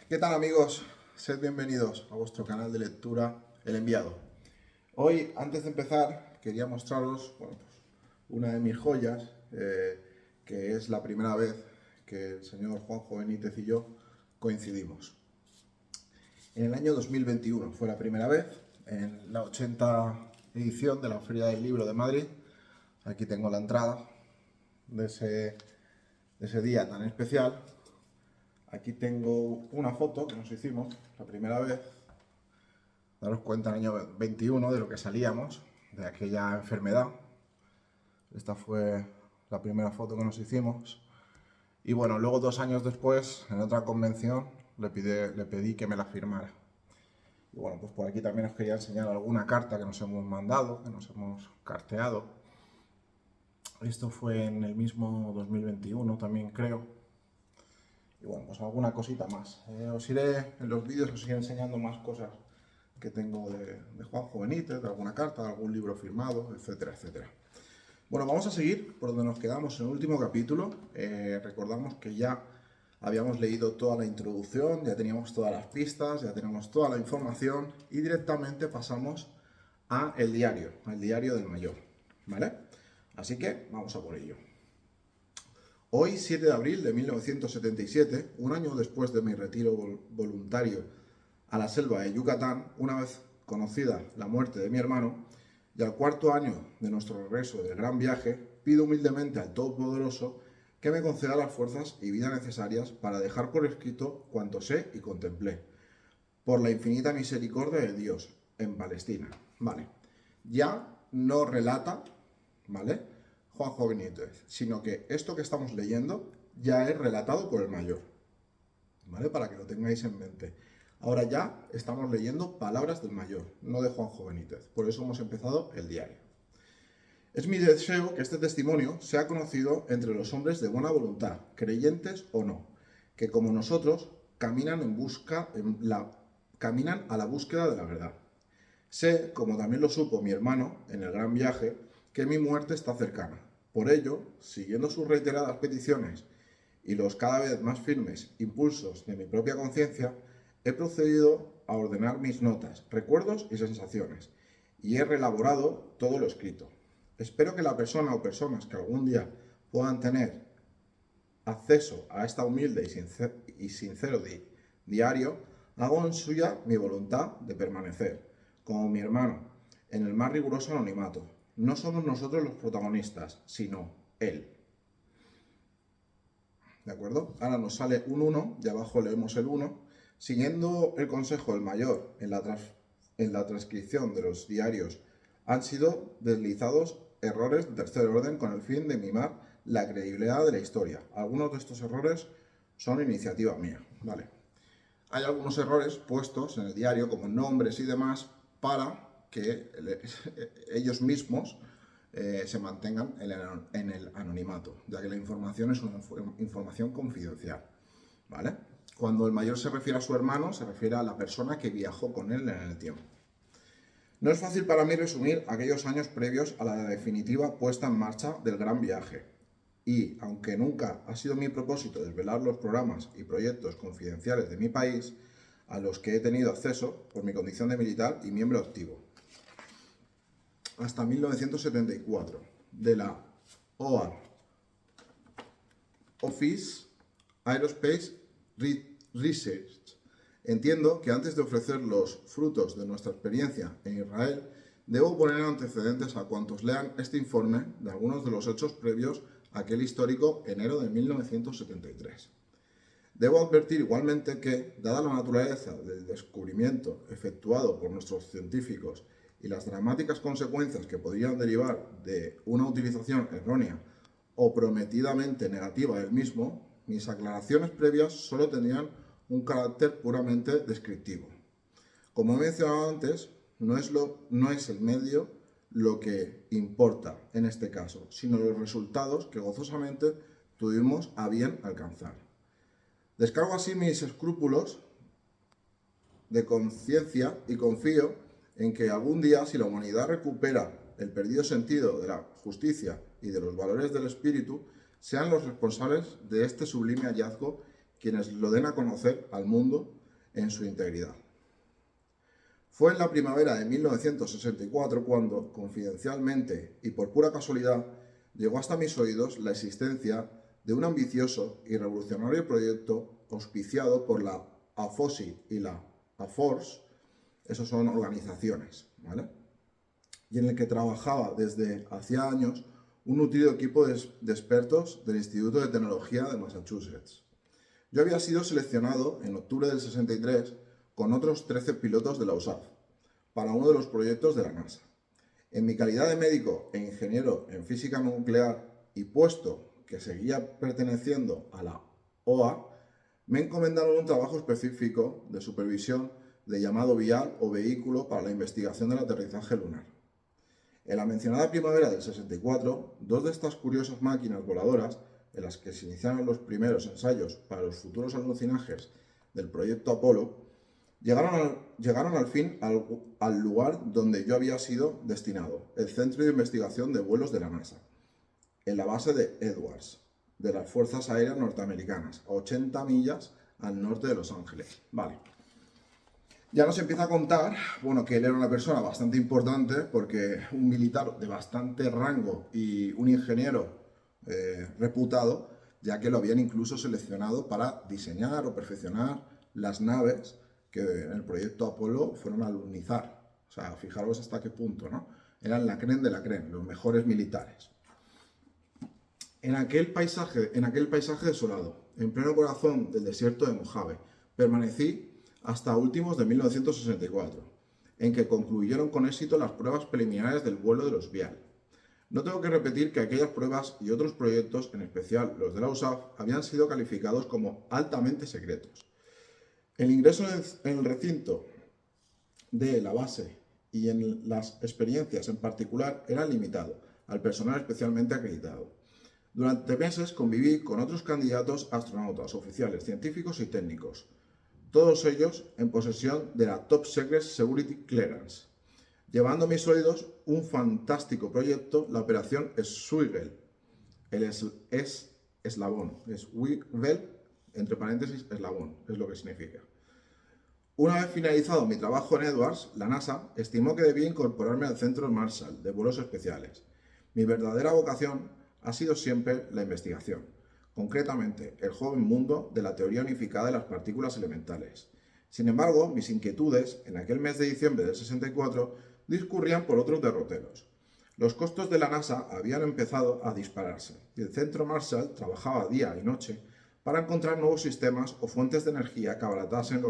¿Qué tal, amigos? Sed bienvenidos a vuestro canal de lectura El Enviado. Hoy, antes de empezar, quería mostraros una de mis joyas, que es la primera vez que el señor Juanjo Benítez y yo coincidimos. En el año 2021 fue la primera vez, en la 80 edición de la Feria del Libro de Madrid. Aquí tengo la entrada de ese día tan especial. Aquí tengo una foto que nos hicimos la primera vez. Daros cuenta en el año 21 de lo que salíamos, de aquella enfermedad. Esta fue la primera foto que nos hicimos. Y bueno, luego 2 años después, en otra convención, le pedí que me la firmara. Y bueno, pues por aquí también os quería enseñar alguna carta que nos hemos mandado, que nos hemos carteado. Esto fue en el mismo 2021 también, creo. Y bueno, pues alguna cosita más. En los vídeos os iré enseñando más cosas que tengo de Juanjo Benítez, de alguna carta, de algún libro firmado, etcétera, etcétera. Bueno, vamos a seguir por donde nos quedamos en el último capítulo. Recordamos que ya habíamos leído toda la introducción, ya teníamos todas las pistas, ya teníamos toda la información y directamente pasamos al diario del mayor, ¿vale? Así que vamos a por ello. Hoy, 7 de abril de 1977, un año después de mi retiro voluntario a la selva de Yucatán, una vez conocida la muerte de mi hermano, y al cuarto año de nuestro regreso del gran viaje, pido humildemente al Todopoderoso que me conceda las fuerzas y vida necesarias para dejar por escrito cuanto sé y contemplé, por la infinita misericordia de Dios, en Palestina. Vale, ya no relata, ¿vale?, Juanjo Benítez, sino que esto que estamos leyendo ya es relatado por el mayor, ¿vale? Para que lo tengáis en mente. Ahora ya estamos leyendo palabras del mayor, no de Juanjo Benítez. Por eso hemos empezado el diario. Es mi deseo que este testimonio sea conocido entre los hombres de buena voluntad, creyentes o no, que como nosotros caminan a la búsqueda de la verdad. Sé, como también lo supo mi hermano en el gran viaje, que mi muerte está cercana. Por ello, siguiendo sus reiteradas peticiones y los cada vez más firmes impulsos de mi propia conciencia, he procedido a ordenar mis notas, recuerdos y sensaciones, y he reelaborado todo lo escrito. Espero que la persona o personas que algún día puedan tener acceso a esta humilde y sincero diario hagan suya mi voluntad de permanecer, como mi hermano, en el más riguroso anonimato. No somos nosotros los protagonistas, sino él. ¿De acuerdo? Ahora nos sale un 1, y abajo leemos el 1. Siguiendo el consejo del mayor en la transcripción de los diarios, han sido deslizados errores de tercer orden con el fin de mimar la credibilidad de la historia. Algunos de estos errores son iniciativa mía, ¿vale? Hay algunos errores puestos en el diario, como nombres y demás, para que ellos mismos se mantengan en el anonimato, ya que la información es una información confidencial, ¿vale? Cuando el mayor se refiere a su hermano, se refiere a la persona que viajó con él en el tiempo. No es fácil para mí resumir aquellos años previos a la definitiva puesta en marcha del gran viaje. Y, aunque nunca ha sido mi propósito desvelar los programas y proyectos confidenciales de mi país, a los que he tenido acceso por mi condición de militar y miembro activo, hasta 1974, de la OAR, Office Aerospace Research. Entiendo que antes de ofrecer los frutos de nuestra experiencia en Israel, debo poner antecedentes a cuantos lean este informe de algunos de los hechos previos a aquel histórico enero de 1973. Debo advertir igualmente que, dada la naturaleza del descubrimiento efectuado por nuestros científicos y las dramáticas consecuencias que podrían derivar de una utilización errónea o prometidamente negativa del mismo, mis aclaraciones previas solo tendrían un carácter puramente descriptivo. Como he mencionado antes, no es el medio lo que importa en este caso, sino los resultados que gozosamente tuvimos a bien alcanzar. Descargo así mis escrúpulos de conciencia y confío en que algún día, si la humanidad recupera el perdido sentido de la justicia y de los valores del espíritu, sean los responsables de este sublime hallazgo quienes lo den a conocer al mundo en su integridad. Fue en la primavera de 1964 cuando, confidencialmente y por pura casualidad, llegó hasta mis oídos la existencia de un ambicioso y revolucionario proyecto auspiciado por la AFOSI y la AFORS, esos son organizaciones, ¿vale? Y en el que trabajaba desde hacía años un nutrido equipo de expertos del Instituto de Tecnología de Massachusetts. Yo había sido seleccionado en octubre del 63 con otros 13 pilotos de la USAF para uno de los proyectos de la NASA. En mi calidad de médico e ingeniero en física nuclear y puesto que seguía perteneciendo a la OA, me encomendaron un trabajo específico de supervisión de llamado vial o vehículo para la investigación del aterrizaje lunar. En la mencionada primavera del 64, dos de estas curiosas máquinas voladoras, en las que se iniciaron los primeros ensayos para los futuros alunizajes del proyecto Apolo, llegaron al fin al lugar donde yo había sido destinado, el Centro de Investigación de Vuelos de la NASA, en la base de Edwards, de las Fuerzas Aéreas Norteamericanas, a 80 millas al norte de Los Ángeles. Vale. Ya nos empieza a contar, bueno, que él era una persona bastante importante porque un militar de bastante rango y un ingeniero reputado, ya que lo habían incluso seleccionado para diseñar o perfeccionar las naves que en el proyecto Apolo fueron a alunizar. O sea, fijaros hasta qué punto, ¿no? Eran la crème de la crème, los mejores militares. En aquel paisaje desolado, en pleno corazón del desierto de Mojave, permanecí hasta últimos de 1964, en que concluyeron con éxito las pruebas preliminares del vuelo de los Vial. No tengo que repetir que aquellas pruebas y otros proyectos, en especial los de la USAF, habían sido calificados como altamente secretos. El ingreso en el recinto de la base y en las experiencias en particular era limitado al personal especialmente acreditado. Durante meses conviví con otros candidatos astronautas, oficiales, científicos y técnicos, todos ellos en posesión de la Top Secret Security Clearance, llevando a mis oídos un fantástico proyecto, la operación Swigel, eslabón, es Wigel, entre paréntesis, eslabón, es lo que significa. Una vez finalizado mi trabajo en Edwards, la NASA estimó que debía incorporarme al Centro Marshall de vuelos especiales. Mi verdadera vocación ha sido siempre la investigación, concretamente el joven mundo de la teoría unificada de las partículas elementales. Sin embargo, mis inquietudes en aquel mes de diciembre del 64 discurrían por otros derroteros. Los costos de la NASA habían empezado a dispararse y el Centro Marshall trabajaba día y noche para encontrar nuevos sistemas o fuentes de energía que abaratasen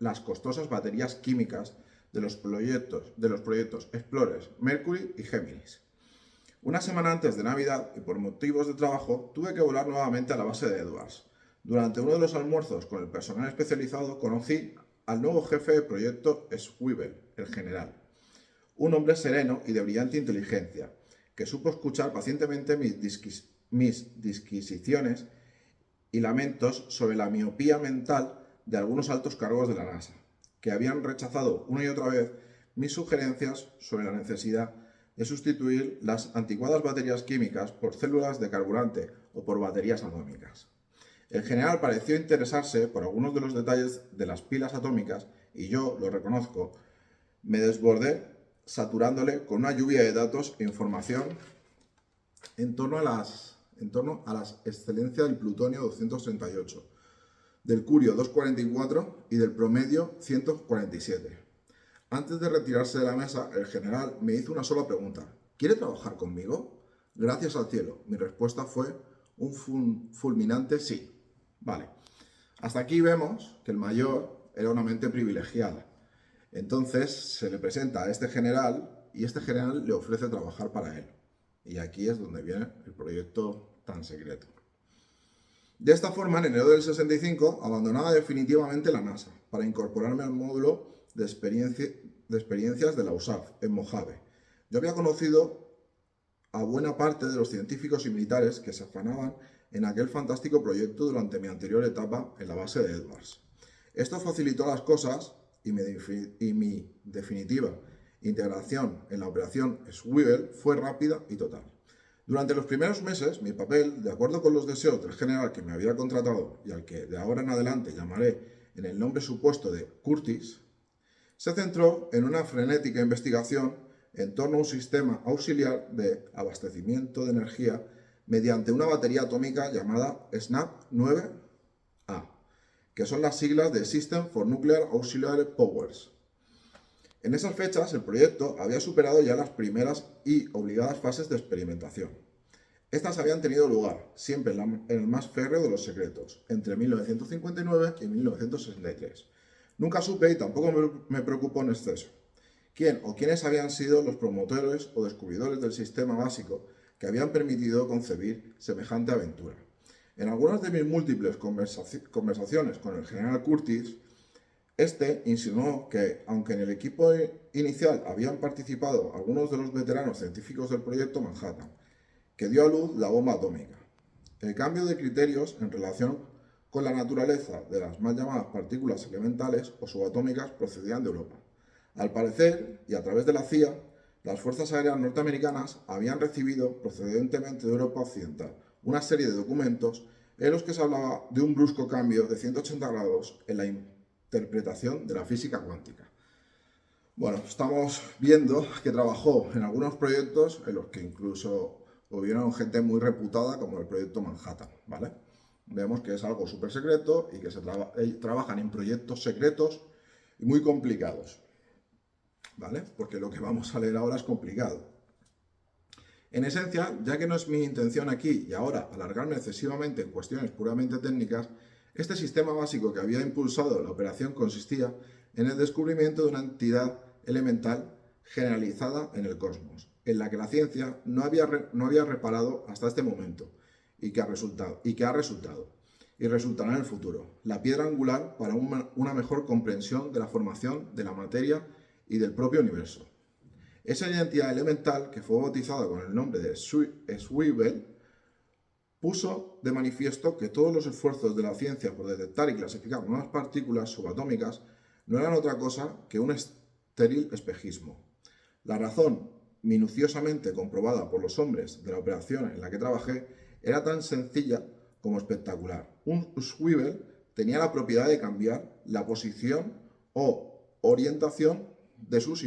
las costosas baterías químicas de los proyectos Explorer, Mercury y Géminis. Una semana antes de Navidad, y por motivos de trabajo, tuve que volar nuevamente a la base de Edwards. Durante uno de los almuerzos con el personal especializado conocí al nuevo jefe del proyecto Swigel, el general. Un hombre sereno y de brillante inteligencia, que supo escuchar pacientemente mis disquisiciones y lamentos sobre la miopía mental de algunos altos cargos de la NASA, que habían rechazado una y otra vez mis sugerencias sobre la necesidad de sustituir las anticuadas baterías químicas por células de carburante o por baterías atómicas. El general pareció interesarse por algunos de los detalles de las pilas atómicas y yo, lo reconozco, me desbordé saturándole con una lluvia de datos e información en torno a las excelencias del plutonio 238, del curio 244 y del promedio 147. Antes de retirarse de la mesa, el general me hizo una sola pregunta. ¿Quiere trabajar conmigo? Gracias al cielo. Mi respuesta fue un fulminante sí. Vale. Hasta aquí vemos que el mayor era una mente privilegiada. Entonces se le presenta a este general y este general le ofrece trabajar para él. Y aquí es donde viene el proyecto tan secreto. De esta forma, en enero del 65, abandonaba definitivamente la NASA para incorporarme al módulo de experiencias de la USAF en Mojave. Yo había conocido a buena parte de los científicos y militares que se afanaban en aquel fantástico proyecto durante mi anterior etapa en la base de Edwards. Esto facilitó las cosas y mi definitiva integración en la operación Swigel fue rápida y total. Durante los primeros meses, mi papel, de acuerdo con los deseos del general que me había contratado y al que de ahora en adelante llamaré en el nombre supuesto de Curtis, se centró en una frenética investigación en torno a un sistema auxiliar de abastecimiento de energía mediante una batería atómica llamada SNAP-9A, que son las siglas de System for Nuclear Auxiliary Powers. En esas fechas, el proyecto había superado ya las primeras y obligadas fases de experimentación. Estas habían tenido lugar, siempre en el más férreo de los secretos, entre 1959 y 1963. Nunca supe y tampoco me preocupó en exceso quién o quiénes habían sido los promotores o descubridores del sistema básico que habían permitido concebir semejante aventura. En algunas de mis múltiples conversaciones con el general Curtis, este insinuó que, aunque en el equipo inicial habían participado algunos de los veteranos científicos del proyecto Manhattan, que dio a luz la bomba atómica, el cambio de criterios en relación con la naturaleza de las mal llamadas partículas elementales o subatómicas procedían de Europa. Al parecer, y a través de la CIA, las Fuerzas Aéreas norteamericanas habían recibido, procedentemente de Europa Occidental, una serie de documentos en los que se hablaba de un brusco cambio de 180 grados en la interpretación de la física cuántica. Bueno, estamos viendo que trabajó en algunos proyectos en los que incluso hubieron gente muy reputada, como el proyecto Manhattan, ¿vale? Vemos que es algo súper secreto y que trabajan en proyectos secretos y muy complicados, ¿vale? Porque lo que vamos a leer ahora es complicado. En esencia, ya que no es mi intención aquí y ahora alargarme excesivamente en cuestiones puramente técnicas, este sistema básico que había impulsado la operación consistía en el descubrimiento de una entidad elemental generalizada en el cosmos, en la que la ciencia no había reparado hasta este momento y que ha resultado y resultará en el futuro, la piedra angular para una mejor comprensión de la formación de la materia y del propio universo. Esa entidad elemental, que fue bautizada con el nombre de Swivel, puso de manifiesto que todos los esfuerzos de la ciencia por detectar y clasificar nuevas partículas subatómicas no eran otra cosa que un estéril espejismo. La razón, minuciosamente comprobada por los hombres de la operación en la que trabajé, era tan sencilla como espectacular. Un swivel tenía la propiedad de cambiar la posición o orientación de sus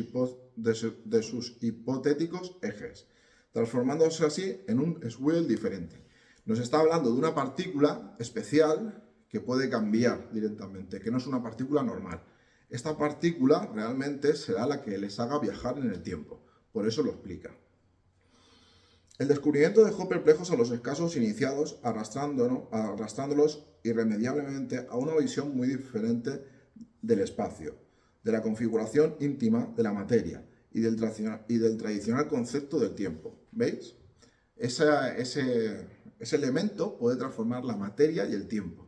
hipotéticos ejes, transformándose así en un swivel diferente. Nos está hablando de una partícula especial que puede cambiar directamente, que no es una partícula normal. Esta partícula realmente será la que les haga viajar en el tiempo, por eso lo explica. El descubrimiento dejó perplejos a los escasos iniciados, arrastrándolos irremediablemente a una visión muy diferente del espacio, de la configuración íntima de la materia y del tradicional concepto del tiempo. ¿Veis? Ese elemento puede transformar la materia y el tiempo.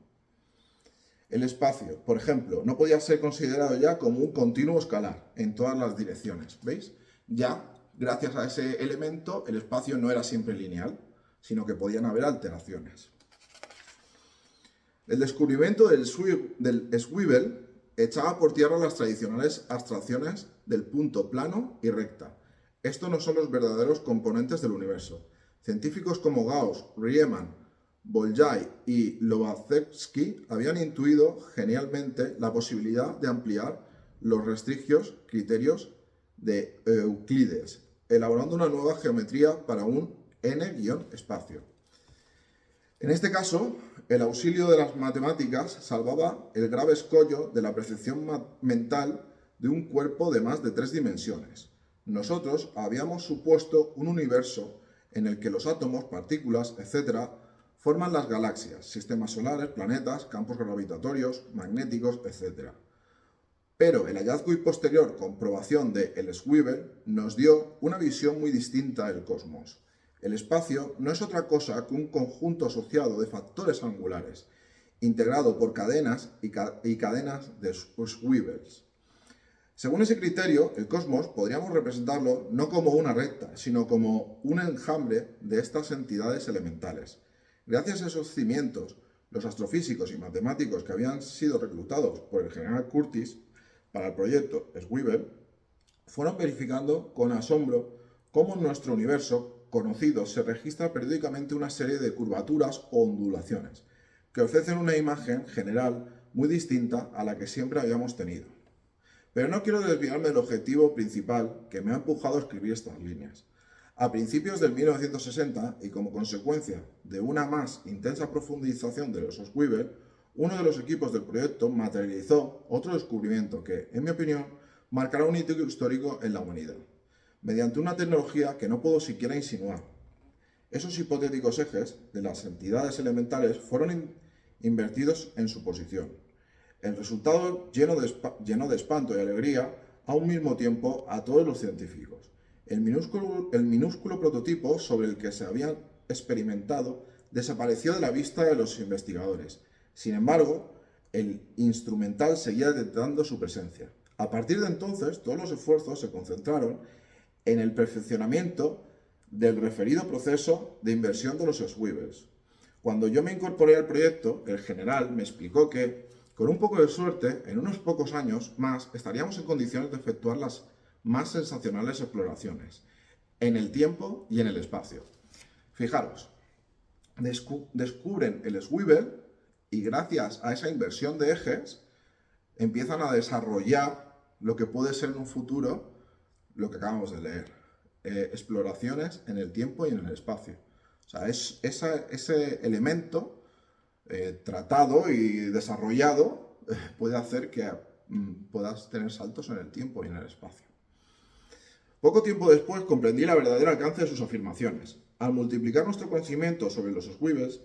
El espacio, por ejemplo, no podía ser considerado ya como un continuo escalar en todas las direcciones. ¿Veis? Ya, gracias a ese elemento, el espacio no era siempre lineal, sino que podían haber alteraciones. El descubrimiento del swivel echaba por tierra las tradicionales abstracciones del punto plano y recta. Estos no son los verdaderos componentes del universo. Científicos como Gauss, Riemann, Bolyai y Lobachevsky habían intuido genialmente la posibilidad de ampliar los restringidos criterios de Euclides, elaborando una nueva geometría para un n-espacio. En este caso, el auxilio de las matemáticas salvaba el grave escollo de la percepción mental de un cuerpo de más de 3 dimensiones. Nosotros habíamos supuesto un universo en el que los átomos, partículas, etc., forman las galaxias, sistemas solares, planetas, campos gravitatorios, magnéticos, etc. Pero el hallazgo y posterior comprobación de el swivel nos dio una visión muy distinta del cosmos. El espacio no es otra cosa que un conjunto asociado de factores angulares, integrado por cadenas y cadenas de swivels. Según ese criterio, el cosmos podríamos representarlo no como una recta, sino como un enjambre de estas entidades elementales. Gracias a esos cimientos, los astrofísicos y matemáticos que habían sido reclutados por el general Curtis para el proyecto Swivel fueron verificando con asombro cómo nuestro universo conocidos se registra periódicamente una serie de curvaturas o ondulaciones que ofrecen una imagen general muy distinta a la que siempre habíamos tenido. Pero no quiero desviarme del objetivo principal que me ha empujado a escribir estas líneas. A principios del 1960, y como consecuencia de una más intensa profundización de los Weaver, uno de los equipos del proyecto materializó otro descubrimiento que, en mi opinión, marcará un hito histórico en la humanidad, mediante una tecnología que no puedo siquiera insinuar. Esos hipotéticos ejes de las entidades elementales fueron invertidos en su posición. El resultado llenó de espanto y alegría a un mismo tiempo a todos los científicos. El minúsculo prototipo sobre el que se había experimentado desapareció de la vista de los investigadores. Sin embargo, el instrumental seguía detectando su presencia. A partir de entonces, todos los esfuerzos se concentraron en el perfeccionamiento del referido proceso de inversión de los Swivells. Cuando yo me incorporé al proyecto, el general me explicó que, con un poco de suerte, en unos pocos años más estaríamos en condiciones de efectuar las más sensacionales exploraciones, en el tiempo y en el espacio. Fijaros, descubren el Swivel y gracias a esa inversión de ejes empiezan a desarrollar lo que puede ser en un futuro lo que acabamos de leer, exploraciones en el tiempo y en el espacio. O sea, ese elemento tratado y desarrollado puede hacer que puedas tener saltos en el tiempo y en el espacio. Poco tiempo después comprendí el verdadero alcance de sus afirmaciones. Al multiplicar nuestro conocimiento sobre los Swivells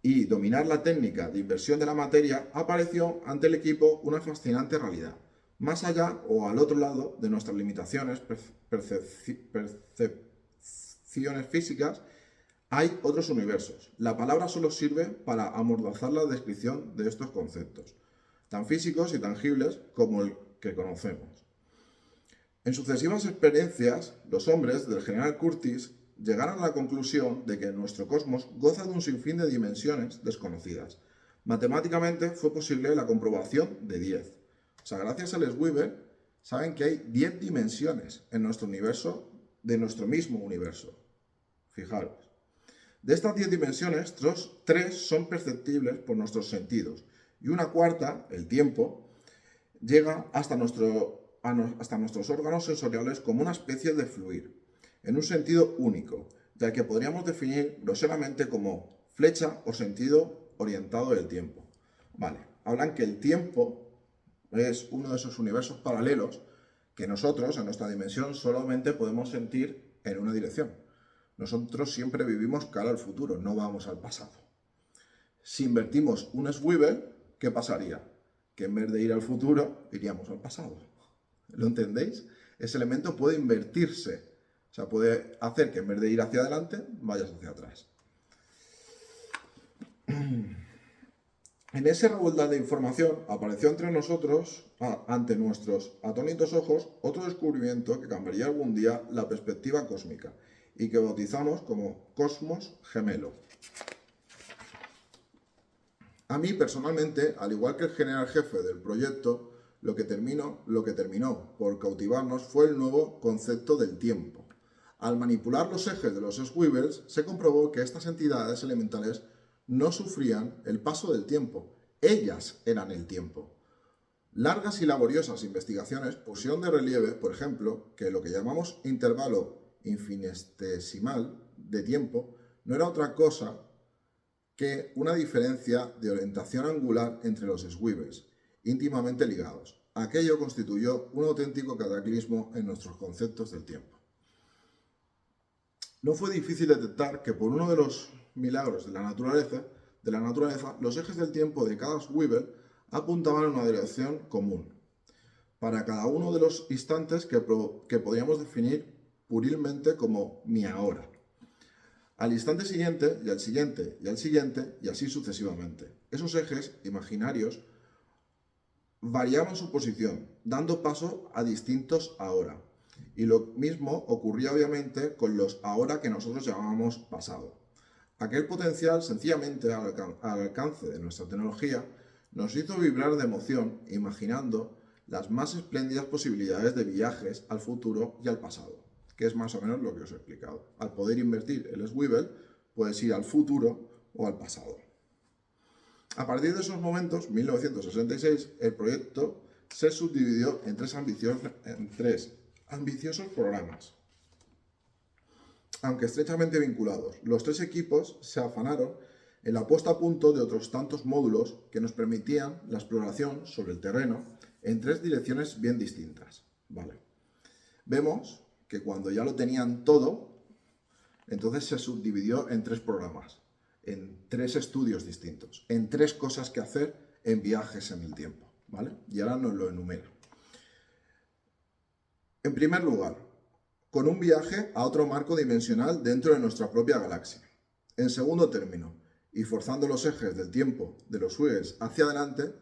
y dominar la técnica de inversión de la materia, apareció ante el equipo una fascinante realidad. Más allá o al otro lado de nuestras limitaciones, percepciones físicas, hay otros universos. La palabra solo sirve para amordazar la descripción de estos conceptos, tan físicos y tangibles como el que conocemos. En sucesivas experiencias, los hombres del general Curtis llegaron a la conclusión de que nuestro cosmos goza de un sinfín de dimensiones desconocidas. Matemáticamente fue posible la comprobación de 10. O sea, gracias al Swivel, saben que hay 10 dimensiones en nuestro universo, de nuestro mismo universo. Fijaros. De estas 10 dimensiones, 3 son perceptibles por nuestros sentidos y una cuarta, el tiempo, llega hasta nuestros órganos sensoriales como una especie de fluir, en un sentido único, ya que podríamos definir groseramente como flecha o sentido orientado del tiempo. Vale, hablan que el tiempo es uno de esos universos paralelos que nosotros, en nuestra dimensión, solamente podemos sentir en una dirección. Nosotros siempre vivimos cara al futuro, no vamos al pasado. Si invertimos un Swivel, ¿qué pasaría? Que en vez de ir al futuro, iríamos al pasado. ¿Lo entendéis? Ese elemento puede invertirse. O sea, puede hacer que en vez de ir hacia adelante, vayas hacia atrás. En ese revuelta de información apareció ante nuestros atónitos ojos, otro descubrimiento que cambiaría algún día la perspectiva cósmica y que bautizamos como Cosmos Gemelo. A mí, personalmente, al igual que el general jefe del proyecto, lo que terminó por cautivarnos fue el nuevo concepto del tiempo. Al manipular los ejes de los Swivels, se comprobó que estas entidades elementales no sufrían el paso del tiempo, ellas eran el tiempo. Largas y laboriosas investigaciones pusieron de relieve, por ejemplo, que lo que llamamos intervalo infinitesimal de tiempo no era otra cosa que una diferencia de orientación angular entre los Swivels, íntimamente ligados. Aquello constituyó un auténtico cataclismo en nuestros conceptos del tiempo. No fue difícil detectar que por uno de los milagros de la naturaleza, los ejes del tiempo de cada Swivel apuntaban en una dirección común para cada uno de los instantes que podríamos definir purilmente como mi ahora. Al instante siguiente, y al siguiente, y al siguiente, y así sucesivamente. Esos ejes imaginarios variaban su posición, dando paso a distintos ahora. Y lo mismo ocurría obviamente con los ahora que nosotros llamábamos pasado. Aquel potencial, sencillamente al alcance de nuestra tecnología, nos hizo vibrar de emoción, imaginando las más espléndidas posibilidades de viajes al futuro y al pasado. que es más o menos lo que os he explicado. Al poder invertir el Swivel, puedes ir al futuro o al pasado. A partir de esos momentos, 1966, el proyecto se subdividió en tres ambiciosos programas, aunque estrechamente vinculados. Los tres equipos se afanaron en la puesta a punto de otros tantos módulos que nos permitían la exploración sobre el terreno en tres direcciones bien distintas. Vale. Vemos que cuando ya lo tenían todo, entonces se subdividió en tres programas, en tres estudios distintos, en tres cosas que hacer en viajes en el tiempo. ¿Vale? Y ahora nos lo enumero. En primer lugar, con un viaje a otro marco dimensional dentro de nuestra propia galaxia. En segundo término, y forzando los ejes del tiempo de los Wiggles hacia adelante,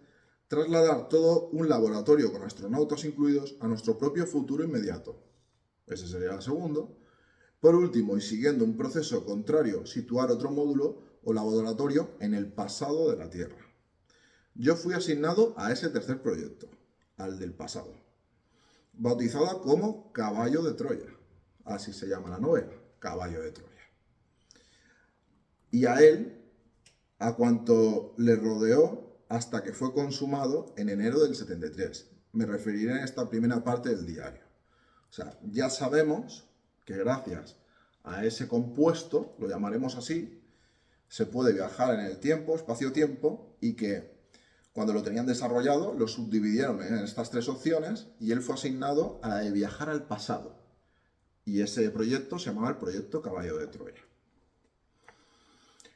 trasladar todo un laboratorio con astronautas incluidos a nuestro propio futuro inmediato. Ese sería el segundo. Por último, y siguiendo un proceso contrario, situar otro módulo o laboratorio en el pasado de la Tierra. Yo fui asignado a ese tercer proyecto, al del pasado, bautizada como Caballo de Troya. Así se llama la novela, Caballo de Troya. Y a él, a cuanto le rodeó hasta que fue consumado en enero del 73. Me referiré en esta primera parte del diario. O sea, ya sabemos que gracias a ese compuesto, lo llamaremos así, se puede viajar en el tiempo, espacio-tiempo, y que cuando lo tenían desarrollado, lo subdividieron en estas tres opciones y él fue asignado a la de viajar al pasado. Y ese proyecto se llamaba el Proyecto Caballo de Troya.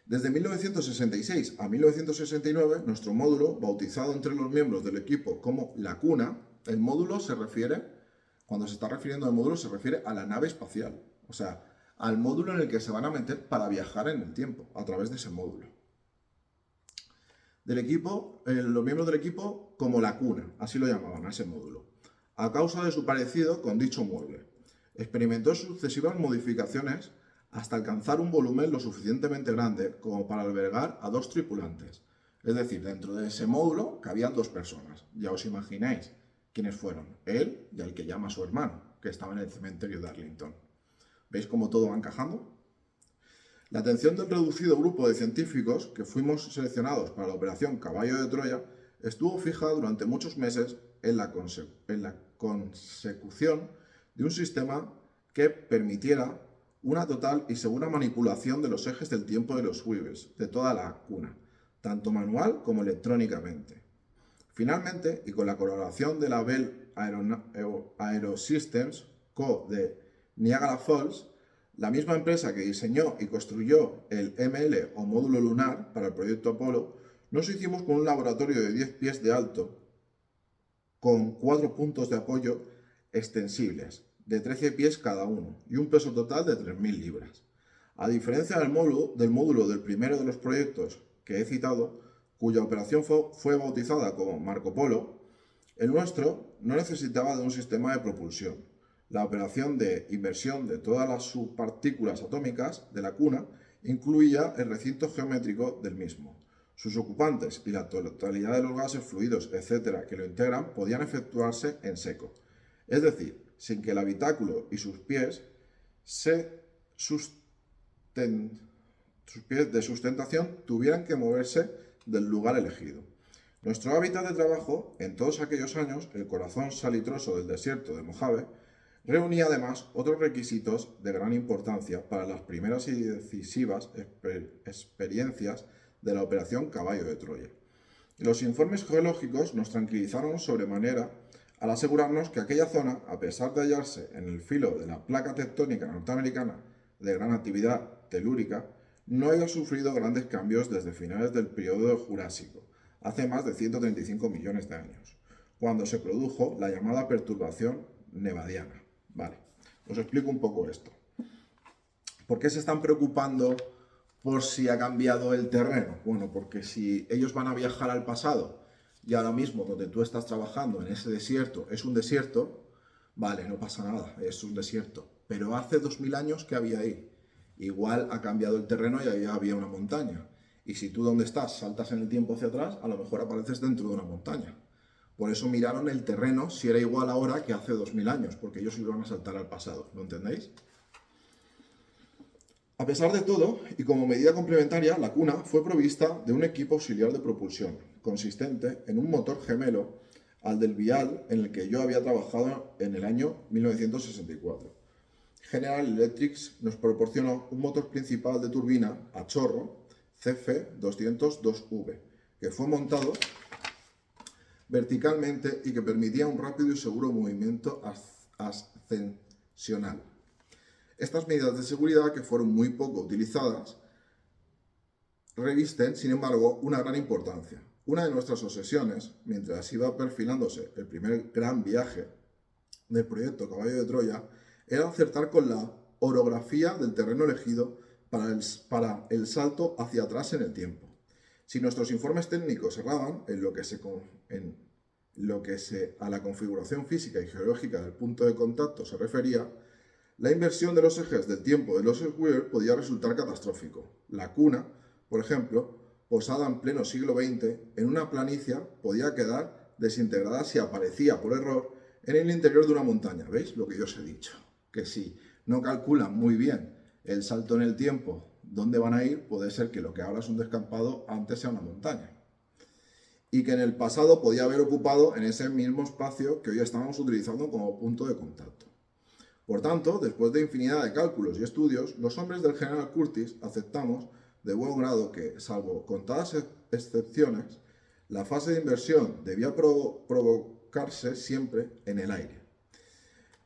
Desde 1966 a 1969, nuestro módulo, bautizado entre los miembros del equipo como La Cuna, el módulo se refiere, cuando se está refiriendo al módulo, se refiere a la nave espacial. O sea, al módulo en el que se van a meter para viajar en el tiempo, a través de ese módulo. Del equipo, los miembros del equipo como La Cuna, así lo llamaban a ese módulo, a causa de su parecido con dicho mueble. Experimentó sucesivas modificaciones hasta alcanzar un volumen lo suficientemente grande como para albergar a dos tripulantes. Es decir, dentro de ese módulo cabían dos personas. Ya os imagináis quiénes fueron. Él y el que llama a su hermano, que estaba en el cementerio de Arlington. ¿Veis cómo todo va encajando? La atención del reducido grupo de científicos que fuimos seleccionados para la operación Caballo de Troya estuvo fija durante muchos meses en la consecución de un sistema que permitiera una total y segura manipulación de los ejes del tiempo de los Wiggles, de toda la cuna, tanto manual como electrónicamente. Finalmente, y con la colaboración de la Bell Aerosystems Co. de Niagara Falls, la misma empresa que diseñó y construyó el ML o módulo lunar para el proyecto Apolo, nos hicimos con un laboratorio de 10 pies de alto, con 4 puntos de apoyo extensibles, de 13 pies cada uno, y un peso total de 3.000 libras. A diferencia del módulo del primero de los proyectos que he citado, cuya operación fue bautizada como Marco Polo, el nuestro no necesitaba de un sistema de propulsión. La operación de inversión de todas las subpartículas atómicas de la cuna incluía el recinto geométrico del mismo. Sus ocupantes y la totalidad de los gases, fluidos, etc., que lo integran podían efectuarse en seco, es decir, sin que el habitáculo y sus pies de sustentación tuvieran que moverse del lugar elegido. Nuestro hábitat de trabajo, en todos aquellos años, el corazón salitroso del desierto de Mojave, reunía además otros requisitos de gran importancia para las primeras y decisivas experiencias de la operación Caballo de Troya. Los informes geológicos nos tranquilizaron sobremanera al asegurarnos que aquella zona, a pesar de hallarse en el filo de la placa tectónica norteamericana de gran actividad telúrica, no había sufrido grandes cambios desde finales del periodo Jurásico, hace más de 135 millones de años, cuando se produjo la llamada perturbación nevadiana. Vale, os explico un poco esto. ¿Por qué se están preocupando por si ha cambiado el terreno? Bueno, porque si ellos van a viajar al pasado y ahora mismo donde tú estás trabajando en ese desierto es un desierto, vale, no pasa nada, es un desierto. Pero hace 2000 años, ¿qué había ahí? Igual ha cambiado el terreno y ahí había una montaña. Y si tú donde estás saltas en el tiempo hacia atrás, a lo mejor apareces dentro de una montaña. Por eso miraron el terreno si era igual ahora que hace 2000 años, porque ellos iban a saltar al pasado, ¿lo entendéis? A pesar de todo, y como medida complementaria, la cuna fue provista de un equipo auxiliar de propulsión, consistente en un motor gemelo al del vial en el que yo había trabajado en el año 1964. General Electric nos proporcionó un motor principal de turbina a chorro CF202V, que fue montado verticalmente y que permitía un rápido y seguro movimiento ascensional. Estas medidas de seguridad, que fueron muy poco utilizadas, revisten, sin embargo, una gran importancia. Una de nuestras obsesiones, mientras iba perfilándose el primer gran viaje del proyecto Caballo de Troya, era acertar con la orografía del terreno elegido para el salto hacia atrás en el tiempo. Si nuestros informes técnicos erraban en lo que a la configuración física y geológica del punto de contacto se refería, la inversión de los ejes del tiempo de los Square podía resultar catastrófico. La cuna, por ejemplo, posada en pleno siglo XX, en una planicie podía quedar desintegrada si aparecía por error en el interior de una montaña. ¿Veis lo que yo os he dicho? Que si no calculan muy bien el salto en el tiempo, dónde van a ir, puede ser que lo que ahora es un descampado antes sea una montaña. Y que en el pasado podía haber ocupado en ese mismo espacio que hoy estamos utilizando como punto de contacto. Por tanto, después de infinidad de cálculos y estudios, los hombres del general Curtis aceptamos de buen grado que, salvo contadas excepciones, la fase de inversión debía provocarse siempre en el aire.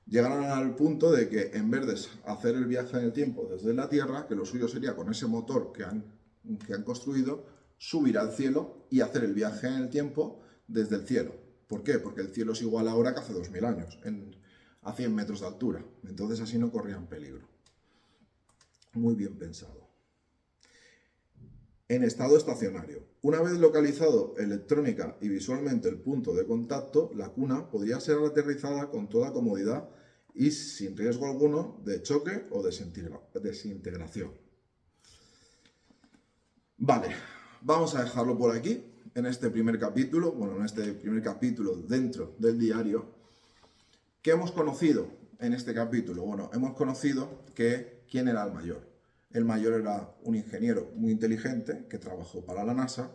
Llegaron al punto de que, en vez de hacer el viaje en el tiempo desde la Tierra, que lo suyo sería con ese motor que han construido, subir al cielo y hacer el viaje en el tiempo desde el cielo. ¿Por qué? Porque el cielo es igual ahora que hace 2000 años, a 100 metros de altura. Entonces así no corrían peligro. Muy bien pensado. En estado estacionario. Una vez localizado electrónica y visualmente el punto de contacto, la cuna podría ser aterrizada con toda comodidad y sin riesgo alguno de choque o desintegración. Vale, vamos a dejarlo por aquí, en este primer capítulo, dentro del diario. ¿Qué hemos conocido en este capítulo? Bueno, hemos conocido quién era el mayor. El mayor era un ingeniero muy inteligente que trabajó para la NASA,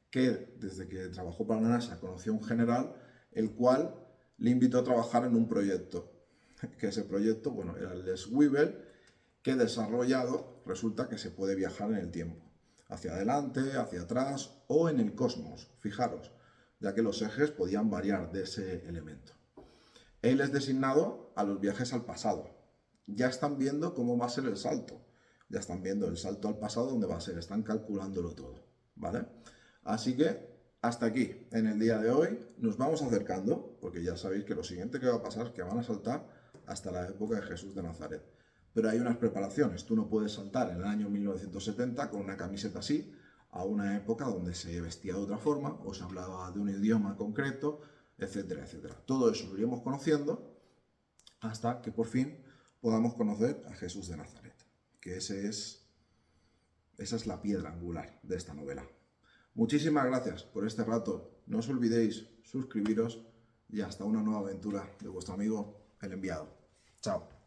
que desde que trabajó para la NASA conoció a un general, el cual le invitó a trabajar en un proyecto. Que ese proyecto, bueno, era el Swivel, que desarrollado resulta que se puede viajar en el tiempo. Hacia adelante, hacia atrás o en el cosmos, fijaros, ya que los ejes podían variar de ese elemento. Él es designado a los viajes al pasado. Ya están viendo cómo va a ser el salto. Ya están viendo el salto al pasado, dónde va a ser. Están calculándolo todo, ¿vale? Así que hasta aquí, en el día de hoy, nos vamos acercando, porque ya sabéis que lo siguiente que va a pasar es que van a saltar hasta la época de Jesús de Nazaret. Pero hay unas preparaciones. Tú no puedes saltar en el año 1970 con una camiseta así a una época donde se vestía de otra forma o se hablaba de un idioma concreto, etcétera, etcétera. Todo eso lo iremos conociendo hasta que por fin podamos conocer a Jesús de Nazaret, que esa es la piedra angular de esta novela. Muchísimas gracias por este rato. No os olvidéis suscribiros y hasta una nueva aventura de vuestro amigo El Enviado. Chao.